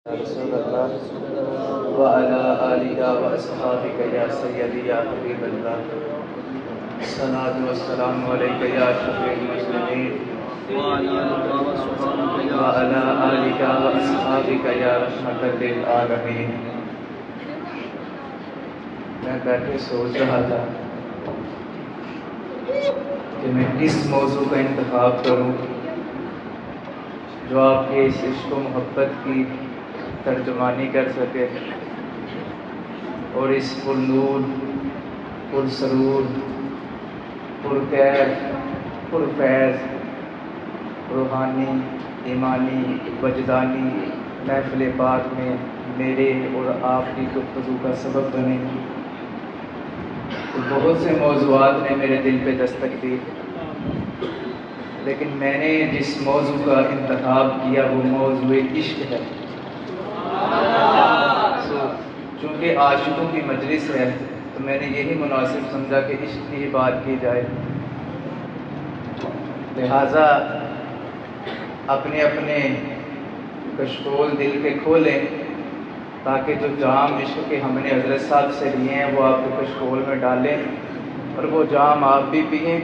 رسول اللہ وعلى آلہ واصحابہ یا سیدی یا حبیب اللہ الصلاۃ والسلام علیک یا شفیع المسلمین وعلى آلہ واصحابہ یا رحمۃ للعالمین۔ میں بیٹھے سوچ رہا تھا کہ میں کس موضوع کا انتخاب کروں جو آپ کے اس عشق و محبت کی ترجمانی کر سکے اور اس پرنور، پرسرور، پرکیف، پرفیض، روحانی، ایمانی، وجدانی محفل پاک میں میرے اور آپ کی گفتگو کا سبب بنے۔ تو بہت سے موضوعات نے میرے دل پہ دستک دی، لیکن میں نے جس موضوع کا انتخاب کیا وہ موضوع عشق ہے۔ چونکہ عاشقوں کی مجلس ہے تو میں نے یہی مناسب سمجھا کہ عشق کی بات کی جائے، لہٰذا اپنے اپنے کشکول دل کے کھولیں تاکہ جو جام عشق کے ہم نے حضرت صاحب سے لیے ہیں وہ آپ کے کشکول میں ڈالیں اور وہ جام آپ بھی پئیں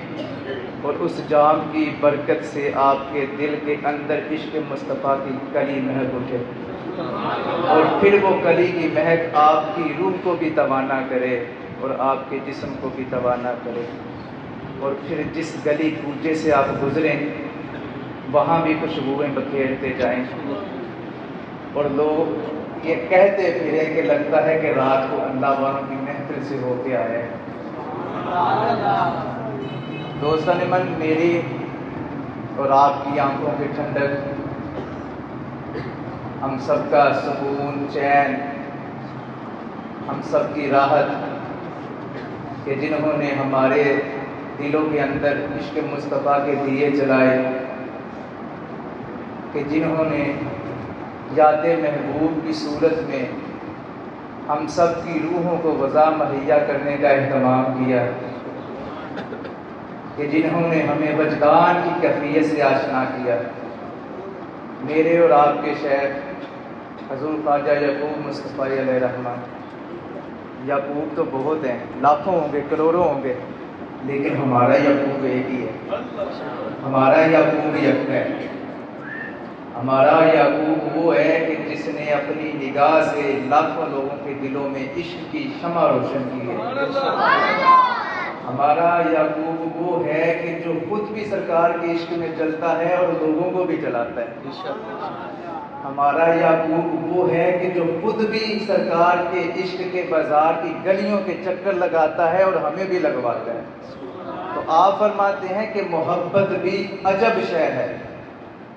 اور اس جام کی برکت سے آپ کے دل کے اندر عشق مصطفیٰ کی کلی مہک اٹھے اور پھر وہ کلی کی مہک آپ کی روح کو بھی توانا کرے اور آپ کے جسم کو بھی توانا کرے، اور پھر جس گلی کوچے سے آپ گزریں وہاں بھی خوشبوئیں بکھیرتے جائیں اور لوگ یہ کہتے پھریں کہ لگتا ہے کہ رات کو اللہ والوں کی محفل سے ہو کے آئے۔ دوستان من، میری اور آپ کی آنکھوں کی ٹھنڈک، ہم سب کا سکون، چین، ہم سب کی راحت کہ جنہوں نے ہمارے دلوں کے اندر عشق مصطفیٰ کے دیے جلائے، کہ جنہوں نے یاد محبوب کی صورت میں ہم سب کی روحوں کو غذا مہیا کرنے کا اہتمام کیا، کہ جنہوں نے ہمیں وجدان کی کیفیت سے آشنا کیا۔ میرے اور آپ کے شیخ حضور خواجہ یعقوب مصطفیٰ علیہ رحمہ، یعقوب تو بہت ہیں، لاکھوں ہوں گے، کروڑوں ہوں گے، لیکن ہمارا یعقوب ایک ہی ہے، ہمارا یعقوب یک ہے۔ ہمارا یعقوب وہ ہے کہ جس نے اپنی نگاہ سے لاکھوں لوگوں کے دلوں میں عشق کی شمع روشن کی ہے۔ ہمارا یعقوب وہ ہے کہ جو خود بھی سرکار کے عشق میں جلتا ہے اور لوگوں کو بھی جلاتا ہے۔ ہمارا یعقوب وہ ہے کہ جو خود بھی سرکار کے عشق کے بازار کی گلیوں کے چکر لگاتا ہے اور ہمیں بھی لگواتا ہے۔ تو آپ فرماتے ہیں کہ محبت بھی عجب شے ہے،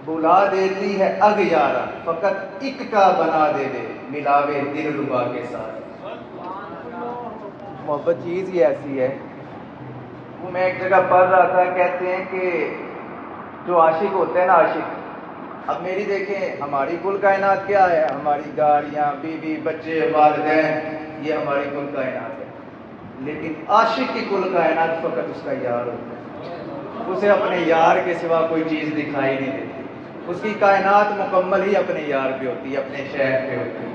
بلا دیتی ہے اغیارہ، فقط ایک کا بنا دے دے ملاوے دل ربا کے ساتھ۔ محبت چیز ہی ایسی ہے۔ وہ میں ایک جگہ پڑھ رہا تھا، کہتے ہیں کہ جو عاشق ہوتے ہیں نا، عاشق، اب میری دیکھیں ہماری کل کائنات کیا ہے، ہماری گاڑیاں، بیوی، بچے، والدین، یہ ہماری کل کائنات ہے، لیکن عاشق کی کل کائنات فقط اس کا یار ہوتا ہے۔ اسے اپنے یار کے سوا کوئی چیز دکھائی نہیں دیتی، اس کی کائنات مکمل ہی اپنے یار پہ ہوتی ہے، اپنے شہر پہ ہوتی ہے۔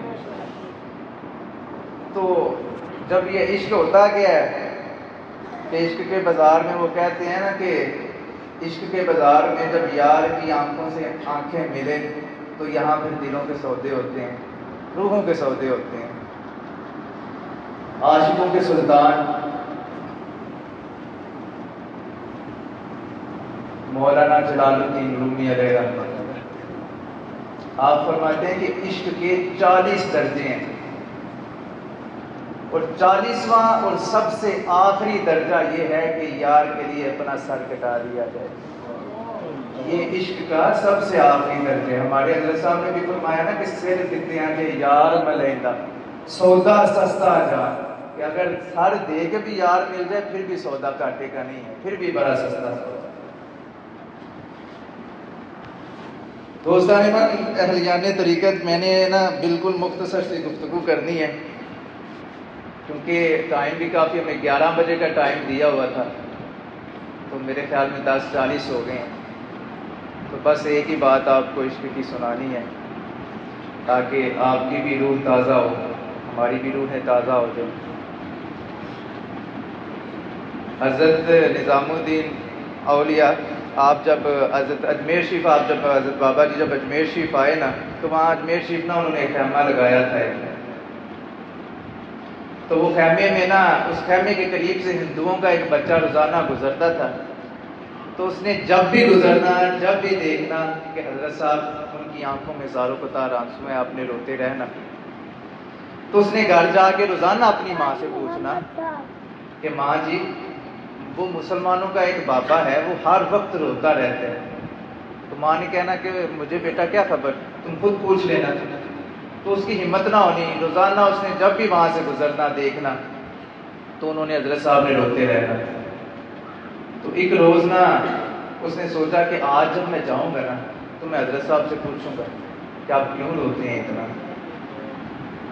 تو جب یہ عشق ہوتا کیا ہے کہ عشق کے بازار میں وہ کہتے ہیں نا کہ عشق کے بازار میں جب یار کی آنکھوں سے آنکھیں ملے تو یہاں پھر دلوں کے سودے ہوتے ہیں، روحوں کے سودے ہوتے ہیں۔ عاشقوں کے سلطان مولانا جلال الدین رومی علیہ رحمۃ اللہ، آپ فرماتے ہیں کہ عشق کے 40 درجے ہیں، اور 40واں اور سب سے آخری درجہ یہ ہے کہ یار کے لیے اپنا سر کٹا دیا جائے۔ یہ عشق کا سب سے آخری درجہ۔ ہمارے حضرت صاحب نے بھی فرمایا نا کہ سر دیتے ہیں کہ یار ملیندہ سودا سستا جان، کہ اگر سر دے کے بھی یار مل جائے پھر بھی سودا کاٹے کا نہیں ہے، پھر بھی بڑا سستا سودا۔ دوستان من، اہلیان طریقت، میں نے نا بالکل مختصر سی گفتگو کرنی ہے کیونکہ ٹائم بھی کافی، ہمیں 11 بجے کا ٹائم دیا ہوا تھا، تو میرے خیال میں 10:40 ہو گئے ہیں، تو بس ایک ہی بات آپ کو عشق کی سنانی ہے تاکہ آپ کی بھی روح تازہ ہو، ہماری بھی روحیں تازہ ہو جائیں۔ حضرت نظام الدین اولیاء آپ جب حضرت اجمیر شریف جب حضرت بابا جی جب اجمیر شریف آئے نا، تو وہاں اجمیر شریف نا انہوں نے خیمہ لگایا تھا ایک۔ تو وہ خیمے میں نا، اس خیمے کے قریب سے ہندوؤں کا ایک بچہ روزانہ گزرتا تھا، تو اس نے جب بھی گزرنا، جب بھی دیکھنا کہ حضرت صاحب ان کی آنکھوں میں زاروں کو تار آنسو ہیں، آپ نے روتے رہنا، تو اس نے گھر جا کے روزانہ اپنی ماں سے پوچھنا کہ ماں جی، وہ مسلمانوں کا ایک بابا ہے، وہ ہر وقت روتا رہتا ہے۔ تو ماں نے کہنا کہ مجھے بیٹا کیا خبر، تم خود پوچھ لینا۔ تو اس کی ہمت نہ ہونی، روزانہ اس نے جب بھی وہاں سے گزرنا دیکھنا، تو انہوں نے حضرت صاحب نے روتے رہنا۔ تو ایک روز نا اس نے سوچا کہ آج جب میں جاؤں گا نا تو میں حضرت صاحب سے پوچھوں گا کہ آپ کیوں روتے ہیں اتنا۔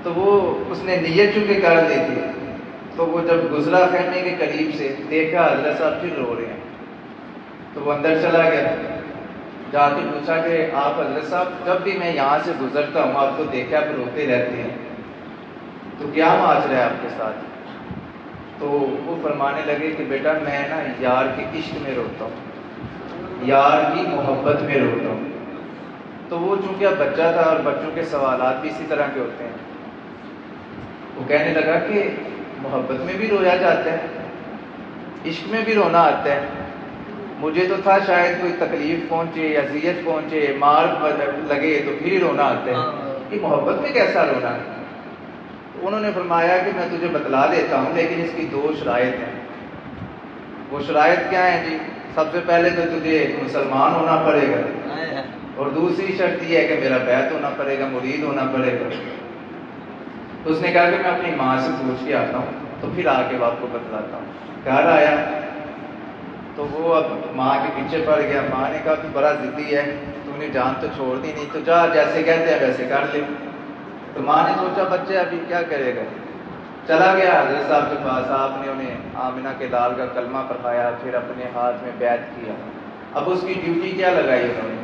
تو وہ اس نے نیت چونکہ کر لی تھی، تو وہ جب گزرا خیمے کے قریب سے، دیکھا حضرت صاحب پھر رو رہے ہیں، تو وہ اندر چلا گیا، جا کے پوچھا کہ آپ حضرت صاحب، جب بھی میں یہاں سے گزرتا ہوں آپ کو دیکھا آپ روتے رہتے ہیں، تو کیا ماجرا ہے آپ کے ساتھ؟ تو وہ فرمانے لگے کہ بیٹا میں نا یار کے عشق میں روتا ہوں، یار کی محبت میں روتا ہوں۔ تو وہ چونکہ اب بچہ تھا اور بچوں کے سوالات بھی اسی طرح کے ہوتے ہیں، وہ کہنے لگا کہ محبت میں بھی رویا جاتا ہے، عشق میں بھی رونا آتا ہے؟ مجھے تو تھا شاید کوئی تکلیف پہنچے، اذیت پہنچے، مار لگے تو پھر ہی رونا آتا ہے، یہ محبت میں کیسا رونا ہے؟ انہوں نے فرمایا کہ میں تجھے بتلا دیتا ہوں، لیکن اس کی 2 شرائط ہیں۔ وہ شرائط کیا ہیں جی؟ سب سے پہلے تو تجھے مسلمان ہونا پڑے گا، اور دوسری شرط یہ ہے کہ میرا بیعت ہونا پڑے گا، مرید ہونا پڑے گا۔ تو اس نے کہا کہ میں اپنی ماں سے پوچھ کے آتا ہوں، تو پھر آ کے آپ کو بتلاتا ہوں۔ گھر آیا تو وہ اب ماں کے پیچھے پڑ گیا۔ ماں نے کہا تو بڑا ضدی ہے، تو نے جان تو چھوڑ دی نہیں، تو جا جیسے کہتے ہیں ویسے کر لے۔ تو ماں نے سوچا بچے ابھی کیا کرے گا، چلا گیا حضرت صاحب کے پاس۔ آپ نے انہیں آمنہ کے لال کا کلمہ پڑھایا، پھر اپنے ہاتھ میں بیعت کیا۔ اب اس کی ڈیوٹی کیا لگائی انہوں نے؟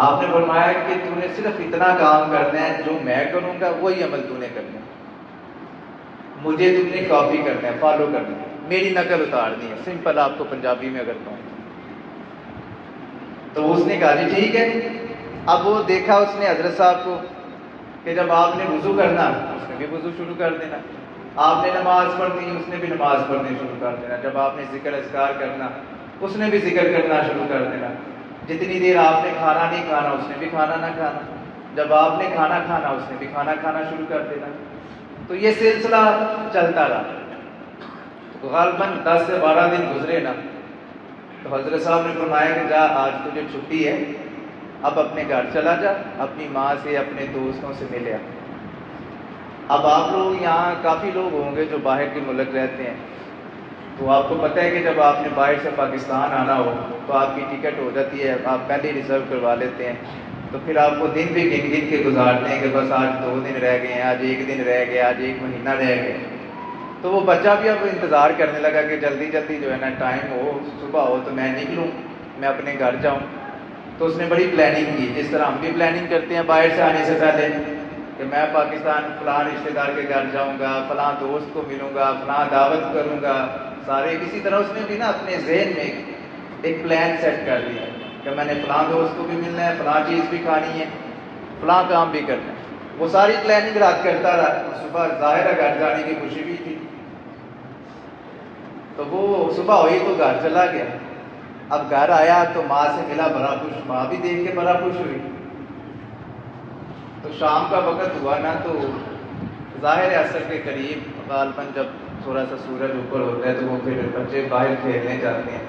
آپ نے فرمایا کہ تو نے صرف اتنا کام کرنا ہے، جو میں کروں گا وہی عمل تو نے کرنا ہے، مجھے تم نے کاپی کرنا ہے، فالو کرنا ہے، میری نقل اتارنی ہے۔ سمپل آپ کو پنجابی میں اگر کہوں تو اس نے کہا جی ٹھیک ہے۔ اب وہ دیکھا اس نے حضرت صاحب کو کہ جب آپ نے وضو کرنا اس نے بھی وضو شروع کر دینا، آپ نے نماز پڑھنی اس نے بھی نماز پڑھنی شروع کر دینا، جب آپ نے ذکر اذکار کرنا اس نے بھی ذکر کرنا شروع کر دینا، جتنی دیر آپ نے کھانا نہیں کھانا اس نے بھی کھانا نہ کھانا، جب آپ نے کھانا کھانا اس نے بھی کھانا کھانا شروع کر دینا۔ تو یہ سلسلہ چلتا رہا۔ تو غالباً 10 سے 12 دن گزرے نا، تو حضرت صاحب نے فرمایا کہ جا آج تجھے چھٹی ہے، اب اپنے گھر چلا جا، اپنی ماں سے اپنے دوستوں سے ملے آ۔ اب آپ لوگ یہاں کافی لوگ ہوں گے جو باہر کے ملک رہتے ہیں، تو آپ کو پتہ ہے کہ جب آپ نے باہر سے پاکستان آنا ہو تو آپ کی ٹکٹ ہو جاتی ہے، آپ پہلے ریزرو کروا لیتے ہیں، تو پھر آپ کو دن بھی گن گن کے گزارتے ہیں کہ بس آج 2 دن رہ گئے ہیں، آج 1 دن رہ گیا، آج 1 مہینہ رہ گیا۔ تو وہ بچہ بھی اب انتظار کرنے لگا کہ جلدی جلدی جو ہے نا ٹائم ہو، صبح ہو تو میں نکلوں، میں اپنے گھر جاؤں۔ تو اس نے بڑی پلاننگ کی، جس طرح ہم بھی پلاننگ کرتے ہیں باہر سے آنے سے پہلے کہ میں پاکستان فلاں رشتہ دار کے گھر جاؤں گا، فلاں دوست کو ملوں گا، فلاں دعوت کروں گا، سارے اسی طرح اس نے بھی نا اپنے ذہن میں ایک پلان سیٹ کر دیا کہ میں نے فلاں دوست کو بھی ملنا ہے، فلاں چیز بھی کھانی ہے، فلاں کام بھی کرنا ہے۔ وہ ساری پلاننگ رات کرتا رہا، صبح ظاہر ہے گھر جانے کی خوشی بھی تھی، تو وہ صبح ہوئی تو گھر چلا گیا۔ اب گھر آیا تو ماں سے ملا، بڑا خوش، ماں بھی دیکھ کے بڑا خوش ہوئی۔ تو شام کا وقت ہوا نا، تو ظاہر عصر کے قریب غالباً جب تھوڑا سا سورج اوپر ہوتا ہے تو وہ پھر بچے باہر کھیلنے جاتے ہیں۔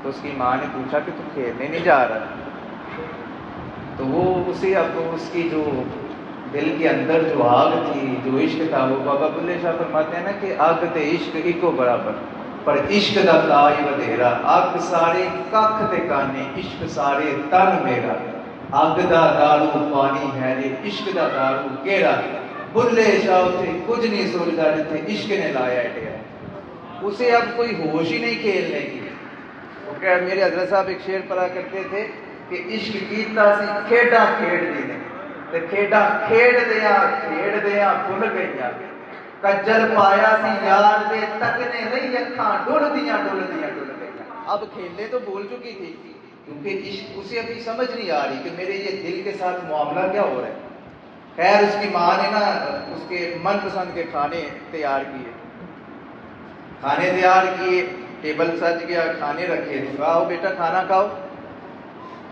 تو اس کی ماں نے پوچھا کہ تو کھیلنے نہیں جا رہا؟ تو وہ اسے اب اس کی جو دل کے اندر جو آگ تھی، جو عشق تھا، وہ بابا بلے شاہ فرماتے ہیں نا کہ آگ تے عشق ایکو برابر، پر عشق دا تائی ودھیرا، اگ سارے ککھ تے کانے، عشق سارے تن میرا، اگ دا دارو پانی ہے رے، عشق دا دارو کیڑا، بلے شاہ تے کچھ نہیں سوچدا جتھے عشق نے لایا ڈیرا۔ اسے اب کوئی ہوش ہی نہیں کھیلنے کی۔ میرے حضرت صاحب ایک شعر پڑھا کرتے تھے کہ عشق کیتا سی کھیڈاں کھیڈ دی نے، تے کھیڈاں کھیڈدیاں بھل گئیاں کجل پایا سی یار دے تکنے رہی اکھاں ڈلدیاں اب کھیلنے تو بھول چکی تھی کیونکہ عشق اسے ابھی سمجھ نہیں آ رہی کہ میرے یہ دل کے ساتھ معاملہ کیا ہو رہا ہے. خیر اس کی ماں نے نا اس کے من پسند کے کھانے تیار کیے, ٹیبل سج گیا, کھانے رکھے, تو کہا بیٹا کھانا کھاؤ.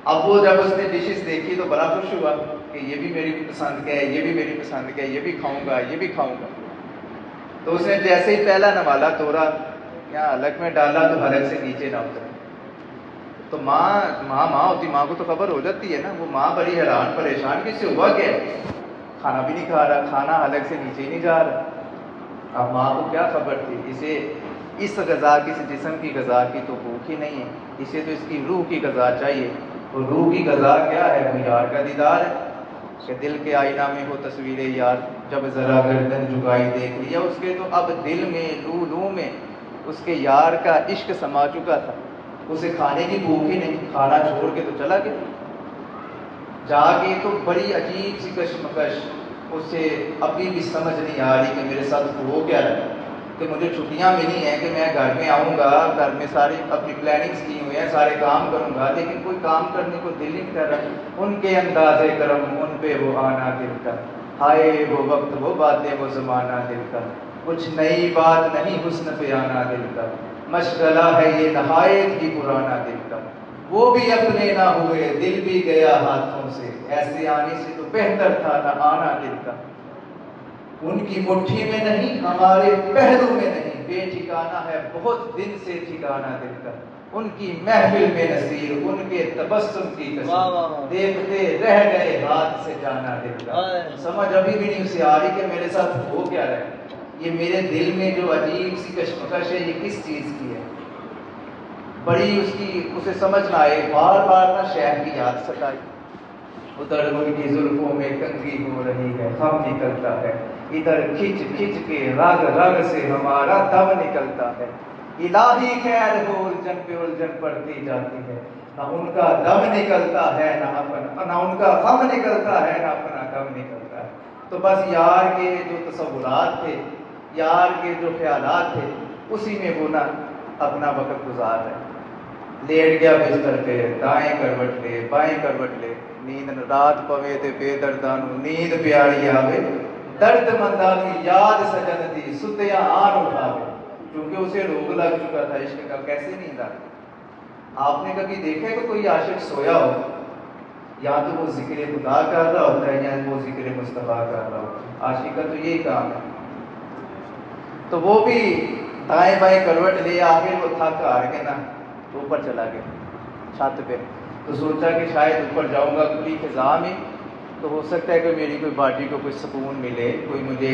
اب وہ جب اس نے ڈشز دیکھی تو بڑا خوش ہوا کہ یہ بھی میری پسند کا ہے, یہ بھی میری پسند کا ہے, یہ بھی کھاؤں گا, یہ بھی کھاؤں گا. تو اس نے جیسے ہی پہلا نوالا توڑا یا حلق میں ڈالا تو حلق سے نیچے نہ اترا. تو ماں ہوتی, ماں کو تو خبر ہو جاتی ہے نا. وہ ماں بڑی حیران پریشان کہ اس سے ہوا کیا ہے, کھانا بھی نہیں کھا رہا, کھانا حلق سے نیچے ہی نہیں جا رہا. اب ماں کو کیا خبر تھی, اسے اس غذا کی, اس جسم کی غذا کی تو بھوک ہی نہیں ہے, اسے تو اس کی روح کی غذا چاہیے. تو روح کی غذا کیا ہے, وہ یار کا دیدار ہے. کہ دل کے آئینہ میں ہو تصویر یار, جب ذرا گردن جھکائی دیکھ لیا اس کے, تو اب دل میں لو میں اس کے یار کا عشق سما چکا تھا. اسے کھانے کی بھوک ہی نہیں, کھانا چھوڑ کے تو چلا گیا. جا کے تو بڑی عجیب سی کشمکش, اسے ابھی بھی سمجھ نہیں آ رہی کہ میرے ساتھ ہو کیا رہا ہے. کہ مجھے چھٹیاں ملی ہیں کہ میں گھر میں آؤں گا, گھر میں ساری اپنی پلاننگز کی ہوئی ہیں, سارے کام کروں گا, لیکن کوئی کام کرنے کو دل ہی نہیں کر رہا. ان کے انداز کرم, ان پہ وہ آنا دل کا, ہائے وہ وقت, وہ باتیں, وہ زمانہ دل کا, کچھ نئی بات نہیں حسن پہ آنا دل کا, مشغلہ ہے یہ نہایت ہی پرانا دل کا. وہ بھی اپنے نہ ہوئے, دل بھی گیا ہاتھوں سے, ایسے آنے سے تو بہتر تھا نہ آنا دل کا. ان کی مٹھی میں نہیں, ہمارے پہلو میں نہیں, بے ٹھکانہ ہے بہت دن سے ٹھکانہ دل کا. ان کی محفل میں نصیر, ان کے تبسم کی کثیر, دیکھتے رہ گئے ہاتھ سے جانا دل کا. سمجھ ابھی بھی نہیں اسے آ رہی کہ میرے ساتھ ہو کیا رہا ہے. یہ میرے دل میں جو عجیب سی کشمکش ہے, یہ کس چیز کی ہے. بڑی اسے سمجھ نہ آئے, بار بار نہ شہر کی یاد ستائی. ادھر ان کی زلفوں میں کنگھی ہو رہی ہے, غم نکلتا ہے, ادھر کھچ کھچ کے رگ سے ہمارا دم نکلتا ہے. الہی خیر ہو الجھن پہ الجھن پڑتی جاتی ہے, نہ ان کا دم نکلتا ہے نہ ان کا غم نکلتا ہے, نہ اپنا دم نکلتا ہے. تو بس یار کے جو تصورات تھے, یار کے جو خیالات تھے, اسی میں وہ نہ اپنا وقت گزار رہے. لیٹ گیا بستر پہ, دائیں کروٹ لے بائیں کروٹ لے, نیند رات پوے تے بے دردانو, نیند پیاری آوے, درد مندانو یاد سجن دی, ستیاں آن اٹھاوے. کیونکہ اسے روگ لگ چکا تھا عشق کا, کیسے نیند آ. آپ نے کبھی دیکھا کہ کوئی عاشق سویا ہو, یا تو وہ ذکر خدا کر رہا ہوتا ہے یا وہ ذکر مصطفیٰ کر رہا ہوتا ہے. عاشق کا تو یہی کام ہے. تو وہ بھی دائیں بائیں کروٹ لے, آخر وہ تھک ہار کے نا اوپر چلا گیا چھت پہ. تو سوچا کہ شاید اوپر جاؤں گا کھلی فضا میں, تو ہو سکتا ہے کہ میری کوئی باڈی کو کوئی سکون ملے, کوئی مجھے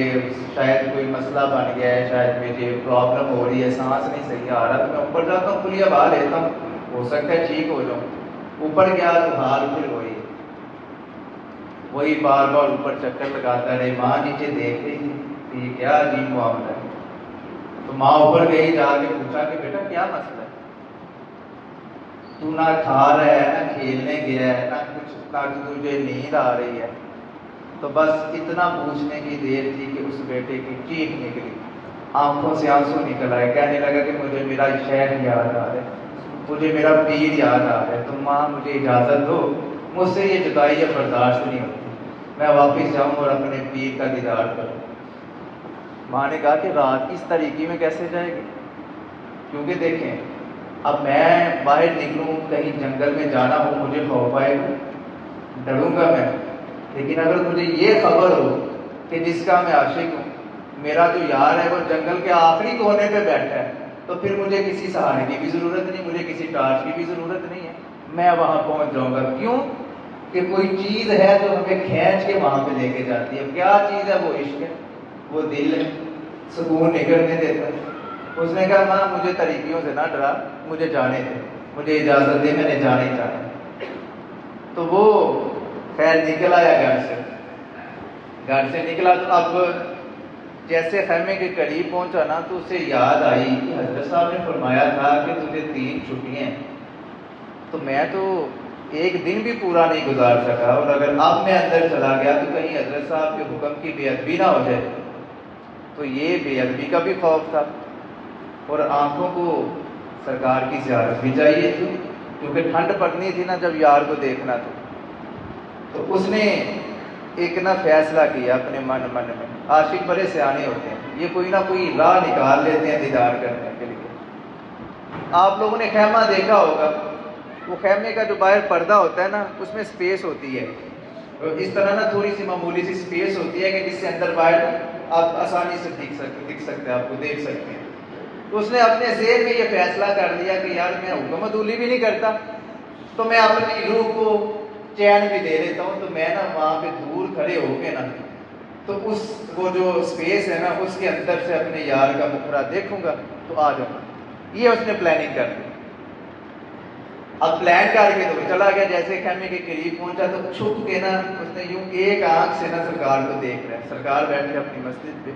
شاید کوئی مسئلہ بن گیا ہے, شاید مجھے پرابلم ہو رہی ہے, سانس نہیں صحیح آ رہا, تو میں اوپر جاتا ہوں, کھلی ہوا لیتا ہوں, ہو سکتا ہے ٹھیک ہو جاؤں. اوپر گیا تو حال پھر وہی بار بار اوپر چکر لگاتا رہے. ماں نیچے دیکھ رہی تھی کہ کیا عجیب معاملہ ہے. تو ماں اوپر گئی, جا کے پوچھا کہ بیٹا کیا مسئلہ ہے, تو نہ کھا رہا ہے, نہ کھیلنے گیا ہے, نہ کچھ, نہ تجھے نیند آ رہی ہے. تو بس اتنا پوچھنے کی دیر تھی کہ اس بیٹے کی چیخ نکلی, آنکھوں سے آنسو نکل آئے. کہنے لگا کہ مجھے میرا شہر یاد آ رہا ہے, مجھے میرا پیر یاد آ رہا ہے. تو ماں مجھے اجازت دو, مجھ سے یہ جدائی یا برداشت نہیں ہوتی, میں واپس جاؤں اور اپنے پیر کا دیدار کروں. ماں نے کہا کہ رات اس طریقے میں کیسے جائے گی, کیونکہ دیکھیں اب میں باہر نکلوں, کہیں جنگل میں جانا ہو, مجھے خوف آئے گا, ڈروں گا میں. لیکن اگر مجھے یہ خبر ہو کہ جس کا میں عاشق ہوں, میرا جو یار ہے وہ جنگل کے آخری کونے پہ بیٹھا ہے, تو پھر مجھے کسی سہارے کی بھی ضرورت نہیں, مجھے کسی ٹارچ کی بھی ضرورت نہیں ہے, میں وہاں پہنچ جاؤں گا. کیوں کہ کوئی چیز ہے جو ہمیں کھینچ کے وہاں پہ لے کے جاتی ہے. کیا چیز ہے, وہ عشق ہے, وہ دل ہے, سکون نکلنے دیتا ہے. اس نے کہا ماں مجھے طریقوں سے نہ ڈرا, مجھے جانے دے, مجھے اجازت دے, میں نے جانا ہی چاہا. تو وہ خیر نکل آیا گھر سے نکلا. تو اب جیسے خیمے کے قریب پہنچا نا, تو اسے یاد آئی کہ حضرت صاحب نے فرمایا تھا کہ تجھے 3 چھٹیاں ہیں. تو میں تو ایک دن بھی پورا نہیں گزار سکا، اور اگر اب میں اندر چلا گیا تو کہیں حضرت صاحب کے حکم کی بے ادبی نہ ہو جائے، تو یہ بے ادبی کا بھی خوف تھا، اور آنکھوں کو سرکار کی زیارت بھی چاہیے تھی، کیونکہ ٹھنڈ پڑنی تھی نا جب یار کو دیکھنا تھا۔ تو اس نے ایک نہ فیصلہ کیا اپنے من میں، عاشق بڑے سیانے ہوتے ہیں، یہ کوئی نہ کوئی راہ نکال لیتے ہیں دیدار کرنے کے لیے۔ آپ لوگوں نے خیمہ دیکھا ہوگا، وہ خیمے کا جو باہر پردہ ہوتا ہے نا، اس میں سپیس ہوتی ہے، اور اس طرح نا تھوڑی سی معمولی سی سپیس ہوتی ہے کہ جس سے اندر باہر آپ آسانی سے دکھ سکتے ہیں، آپ کو دیکھ سکتے ہیں۔ تو اس نے اپنے ذہن میں یہ فیصلہ کر لیا کہ یار میں حکم عدولی بھی نہیں کرتا، تو میں اپنی روح کو چین بھی دے دیتا ہوں، تو میں نا وہاں پہ دور کھڑے ہو کے نا، تو وہ جو سپیس ہے نا اس کے اندر سے اپنے یار کا مکھرا دیکھوں گا تو آ جاؤں گا۔ یہ اس نے پلاننگ کر لی۔ اب پلان کر کے تو چلا گیا، جیسے خیمے کے قریب پہنچا تو چھپ کے نا اس نے یوں ایک آنکھ سے نا سرکار کو دیکھ رہا ہے، سرکار بیٹھے اپنی مسجد پہ،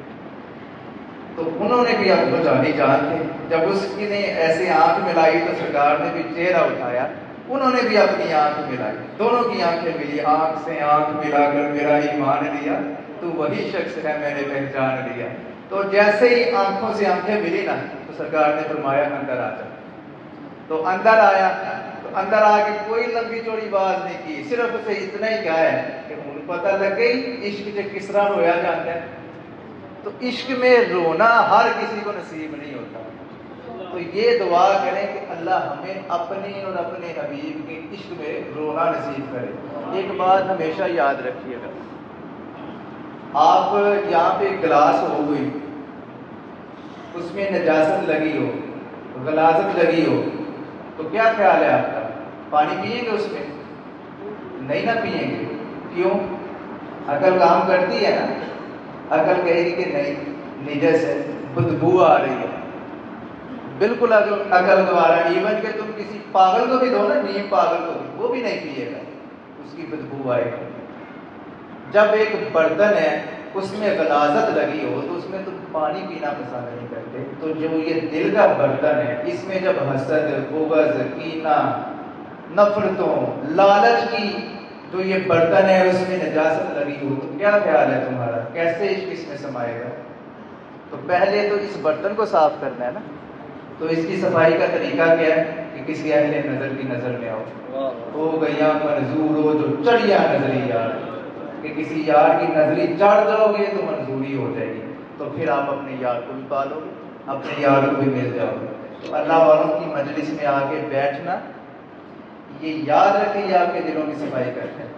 تو انہوں نے بھی اب بچانی جانتے، جب اس کی نے ایسے آنکھ ملائی تو سرکار نے بھی چہرہ اٹھایا، انہوں نے بھی اپنی آنکھ ملائی، دونوں کی آنکھیں ملی، آنکھ سے آنکھ ملا کر میرا ایمان لیا، تو وہی شخص ہے میں نے پہچان لیا۔ تو جیسے ہی آنکھوں سے آنکھیں ملی نا تو سرکار نے فرمایا اندر آ جا۔ تو اندر آیا، تو اندر آ کے کوئی لمبی چوڑی بات نہیں کی، صرف اسے اتنا ہی کہا ہے کہ مجھے پتہ لگ گئی عشق سے کس طرح رویا جاتا ہے۔ تو عشق میں رونا ہر کسی کو نصیب نہیں ہوتا، تو یہ دعا کریں کہ اللہ ہمیں اپنے اور اپنے حبیب کے عشق میں رونا نصیب کرے۔ ایک بات ہمیشہ یاد رکھیے گا، آپ یہاں پہ گلاس ہو گئی، اس میں نجاست لگی ہو، غلاظت لگی ہو، تو کیا خیال ہے آپ کا؟ پانی پئیں گے اس میں؟ نہیں نہ پئیں گے، کیوں؟ عقل کام کرتی ہے نا، عقل کہے گی کہ نہیں نجس ہے، بدبو آ رہی ہے، بالکل عقل گوارا، ایون کہ تم کسی پاگل کو بھی دو نا، نیم پاگل کو بھی، وہ بھی نہیں پیے گا، اس کی بدبو آئے گی۔ جب ایک برتن ہے اس میں غلاظت لگی ہو تو اس میں تم پانی پینا پسند نہیں کرتے، تو جو یہ دل کا برتن ہے اس میں جب حسد، بغض، کینہ، نفرتوں، لالچ کی جو یہ برتن ہے اس میں نجاست لگی ہو تو کیا خیال ہے تمہارا، کیسے عشق اس میں سمائے گا؟ تو پہلے تو اس برتن کو صاف کرنا ہے نا، تو اس کی صفائی کا طریقہ کیا ہے کہ کسی اہل نظر کی نظر میں آؤ، ہو گیا منظور ہو جو چڑھیا نظری یار، کہ کسی یار کی نظری چڑھ جاؤ گے تو منظوری ہو جائے گی، تو پھر آپ اپنے یار کو بھی پالو گے، اپنے یار کو بھی مل جاؤ گے۔ تو اللہ والوں کی مجلس میں آ کے بیٹھنا، یہ یاد رکھیں یہ آپ کے دلوں کی صفائی کرتے ہیں،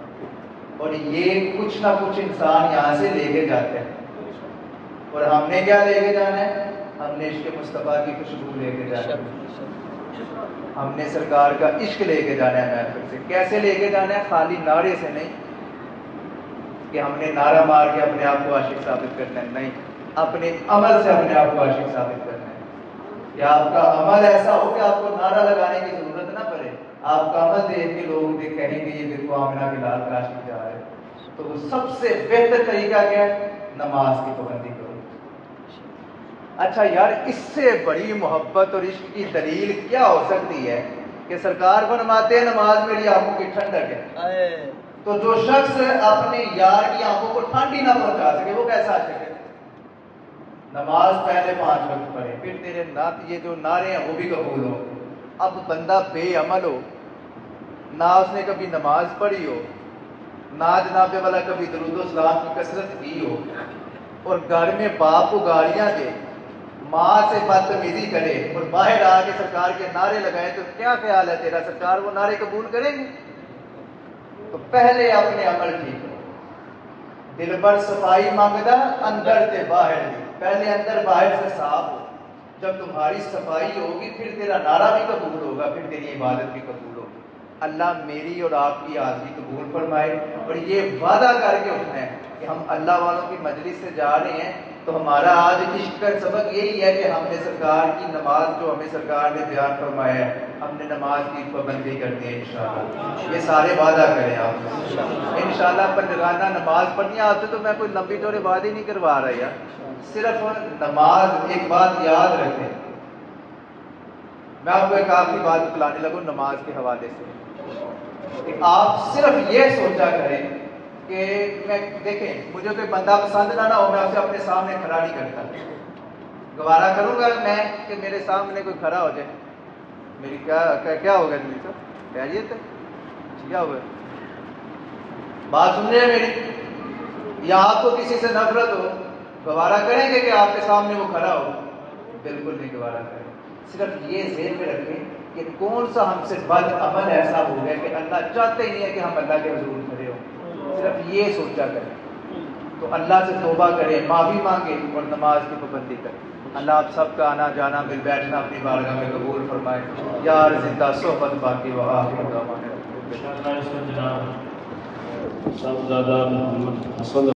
اور یہ کچھ نہ کچھ انسان یہاں سے لے کے جاتے ہیں، اور ہم نے کیا لے کے جانا ہے؟ ہم نے عشق مصطفیٰ کی خوشبو لے کے جانا ہے، ہم نے سرکار کا عشق لے کے جانا ہے محفل سے۔ کیسے لے کے جانا ہے؟ خالی نعرے سے نہیں کہ ہم نے نعرہ مار کے اپنے آپ کو عاشق ثابت کرنا ہے، نہیں، اپنے عمل سے اپنے آپ کو عاشق ثابت کرنا ہے، کہ آپ کا عمل ایسا ہو کہ آپ کو نعرہ لگانے کی ضرورت نہ پڑے، آپ کا عمل دیکھ کے لوگ کہیں گے یہ دیکھو آمنہ کے لال کا عاشق جا رہے ہیں۔ تو وہ سب سے بہتر طریقہ کیا ہے؟ نماز کی پابندی کرو۔ اچھا یار، اس سے بڑی محبت اور عشق کی دلیل کیا ہو سکتی ہے کہ سرکار فرماتے ہیں نماز میری آنکھوں کی ٹھنڈک ہے، تو جو شخص اپنے یار کی آنکھوں کو ٹھنڈ ہی نہ پہنچا سکے وہ کیسا عاشق ہے؟ نماز پہلے 5 وقت پڑھے، پھر تیرے یہ جو نعرے ہیں وہ بھی قبول ہو۔ اب بندہ بے عمل ہو، نہ اس نے کبھی نماز پڑھی ہو، نہ جناب والا کبھی درود و سلام کی کثرت کی ہو، اور گھر میں باپ کو گالیاں دے، ماں سے بدتمیزی کرے، اور باہر آ کے سرکار کے نعرے لگائے، تو کیا خیال ہے تیرا، سرکار وہ نعرے قبول کریں گے؟ تو پہلے اپنے عمل ٹھیک ہو، دل پر صفائی مانگدا اندر تے باہر دی، پہلے اندر باہر سے صاف ہو، جب تمہاری صفائی ہوگی پھر تیرا نعرہ بھی قبول ہوگا، پھر تیری عبادت بھی قبول ہوگی۔ اللہ میری اور آپ کی حاضری قبول فرمائے، اور یہ وعدہ کر کے اٹھنا ہے کہ ہم اللہ والوں کی مجلس سے جا رہے ہیں تو ہمارا آج عشق کا سبق یہی ہے کہ ہم نے سرکار کی نماز جو ہمیں سرکار نے بیان فرمایا ہے ہم نے نماز کی پابندی کرنی ہے انشاءاللہ۔ یہ سارے وعدہ کریں آپ انشاءاللہ، پنجگانہ نماز پڑھنی ہے آپ سے، تو میں کوئی لمبی چوڑے بات ہی نہیں کروا رہا یار، صرف نماز۔ ایک بات یاد رکھیں، میں آپ کو ایک آخری بات بتلانے لگوں نماز کے حوالے سے۔ کہ آپ صرف یہ سوچا کریں کہ میں دیکھیں مجھے کوئی بندہ پسند نہ ہو، میں اسے اپنے سامنے کھڑا نہیں کرتا، گوارا کروں گا میں کہ میرے سامنے کوئی کھڑا ہو جائے، میری کیا ہو گیا تمہیں تو خیریت ہے، کیا ہو گیا، بات سن رہے ہیں میری، یا آپ کو کسی سے نفرت ہو، گوارا کریں گے کہ آپ کے سامنے وہ کھڑا ہو؟ بالکل نہیں گوارا کریں۔ صرف یہ ذہن میں رکھیں کہ کون سا ہم سے بد عمل ایسا ہو گیا کہ اللہ چاہتے ہی نہیں ہے کہ ہم اللہ کے حضور کھڑے ہوں، صرف یہ سوچا کریں۔ تو اللہ سے توبہ کریں، معافی مانگیں اور نماز کی پابندی کریں۔ اللہ آپ سب کا آنا جانا مل بیٹھنا اپنی بارگاہ میں قبول فرمائے۔ یار زندہ صحبت باقی و آخر دعوانا صاحب زیادہ محمد حسن